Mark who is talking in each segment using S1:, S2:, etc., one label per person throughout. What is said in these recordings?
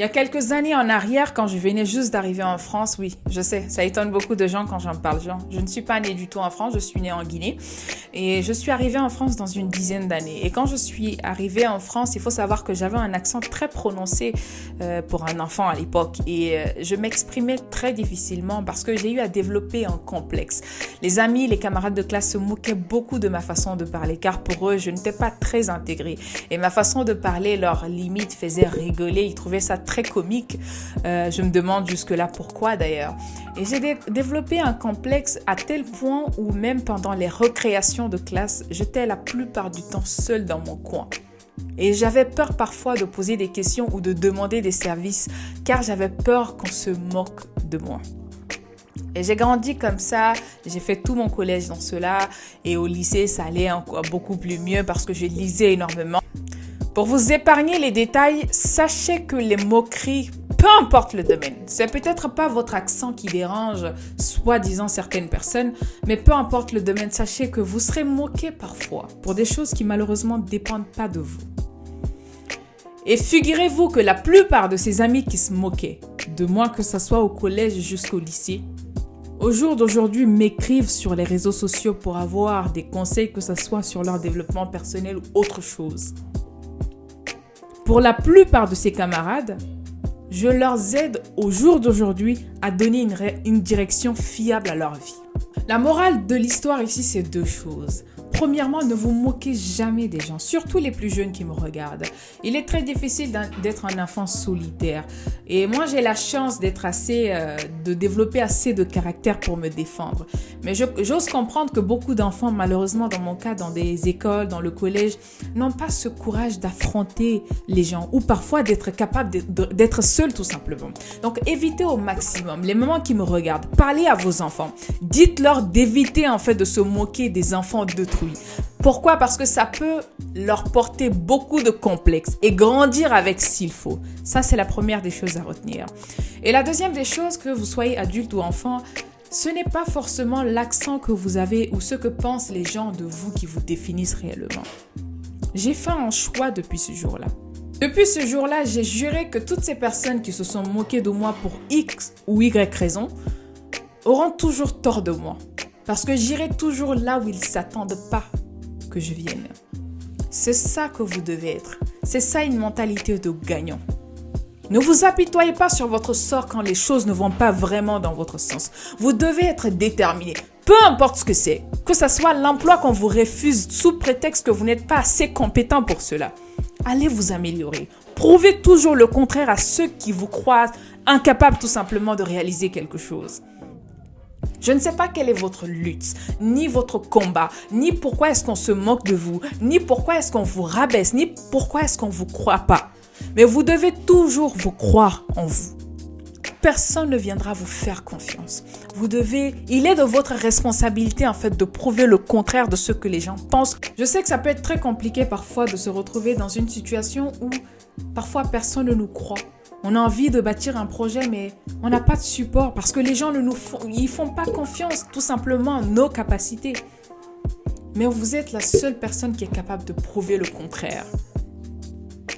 S1: Il y a quelques années en arrière, quand je venais juste d'arriver en France, oui, je sais, ça étonne beaucoup de gens quand j'en parle. Je ne suis pas née du tout en France, je suis née en Guinée. Et je suis arrivée en France dans une dizaine d'années. Et quand je suis arrivée en France, il faut savoir que j'avais un accent très prononcé pour un enfant à l'époque. Et je m'exprimais très difficilement parce que j'ai eu à développer un complexe. Les amis, les camarades de classe se moquaient beaucoup de ma façon de parler, car pour eux, je n'étais pas très intégrée. Et ma façon de parler, leur limite, faisait rigoler. Ils trouvaient ça très comique. Je me demande jusque-là pourquoi d'ailleurs. Et j'ai développé un complexe à tel point où même pendant les récréations de classe, j'étais la plupart du temps seule dans mon coin. Et j'avais peur parfois de poser des questions ou de demander des services, car j'avais peur qu'on se moque de moi. Et j'ai grandi comme ça, j'ai fait tout mon collège dans cela, et au lycée, ça allait encore beaucoup plus mieux parce que je lisais énormément. Pour vous épargner les détails, sachez que les moqueries, peu importe le domaine, c'est peut-être pas votre accent qui dérange, soi-disant certaines personnes, mais peu importe le domaine, sachez que vous serez moqué parfois pour des choses qui malheureusement ne dépendent pas de vous. Et figurez-vous que la plupart de ces amis qui se moquaient de moi, que ce soit au collège jusqu'au lycée, au jour d'aujourd'hui m'écrivent sur les réseaux sociaux pour avoir des conseils, que ce soit sur leur développement personnel ou autre chose. Pour la plupart de ces camarades, je leur aide au jour d'aujourd'hui à donner une direction fiable à leur vie. La morale de l'histoire ici, c'est deux choses. Premièrement, ne vous moquez jamais des gens, surtout les plus jeunes qui me regardent. Il est très difficile d'être un enfant solitaire. Et moi, j'ai la chance de développer assez de caractère pour me défendre. Mais j'ose comprendre que beaucoup d'enfants, malheureusement, dans mon cas, dans des écoles, dans le collège, n'ont pas ce courage d'affronter les gens ou parfois d'être capable d'être seul tout simplement. Donc, évitez au maximum les moments qui me regardent. Parlez à vos enfants. Dites-leur d'éviter en fait de se moquer des enfants d'autrui. Pourquoi? Parce que ça peut leur porter beaucoup de complexes et grandir avec s'il faut. Ça, c'est la première des choses à retenir. Et la deuxième des choses, que vous soyez adulte ou enfant, ce n'est pas forcément l'accent que vous avez ou ce que pensent les gens de vous qui vous définissent réellement. J'ai fait un choix depuis ce jour-là. Depuis ce jour-là, j'ai juré que toutes ces personnes qui se sont moquées de moi pour X ou Y raison auront toujours tort de moi. Parce que j'irai toujours là où ils ne s'attendent pas que je vienne. C'est ça que vous devez être. C'est ça une mentalité de gagnant. Ne vous apitoyez pas sur votre sort quand les choses ne vont pas vraiment dans votre sens. Vous devez être déterminé. Peu importe ce que c'est. Que ce soit l'emploi qu'on vous refuse sous prétexte que vous n'êtes pas assez compétent pour cela. Allez vous améliorer. Prouvez toujours le contraire à ceux qui vous croient incapables tout simplement de réaliser quelque chose. Je ne sais pas quelle est votre lutte, ni votre combat, ni pourquoi est-ce qu'on se moque de vous, ni pourquoi est-ce qu'on vous rabaisse, ni pourquoi est-ce qu'on ne vous croit pas. Mais vous devez toujours vous croire en vous. Personne ne viendra vous faire confiance. Il est de votre responsabilité en fait de prouver le contraire de ce que les gens pensent. Je sais que ça peut être très compliqué parfois de se retrouver dans une situation où parfois personne ne nous croit. On a envie de bâtir un projet, mais on n'a pas de support parce que les gens ils font pas confiance tout simplement en nos capacités. Mais vous êtes la seule personne qui est capable de prouver le contraire.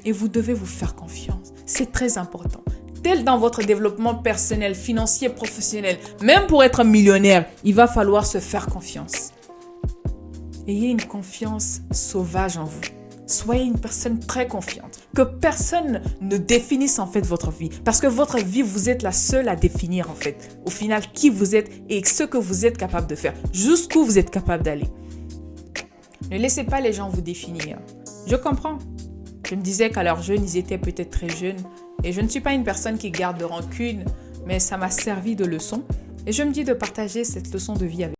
S1: Et vous devez vous faire confiance. C'est très important. Tel dans votre développement personnel, financier, professionnel, même pour être millionnaire, il va falloir se faire confiance. Ayez une confiance sauvage en vous. Soyez une personne très confiante. Que personne ne définisse en fait votre vie. Parce que votre vie, vous êtes la seule à définir en fait. Au final, qui vous êtes et ce que vous êtes capable de faire. Jusqu'où vous êtes capable d'aller. Ne laissez pas les gens vous définir. Je comprends. Je me disais qu'à leur jeune, ils étaient peut-être très jeunes. Et je ne suis pas une personne qui garde de rancune. Mais ça m'a servi de leçon. Et je me dis de partager cette leçon de vie avec vous.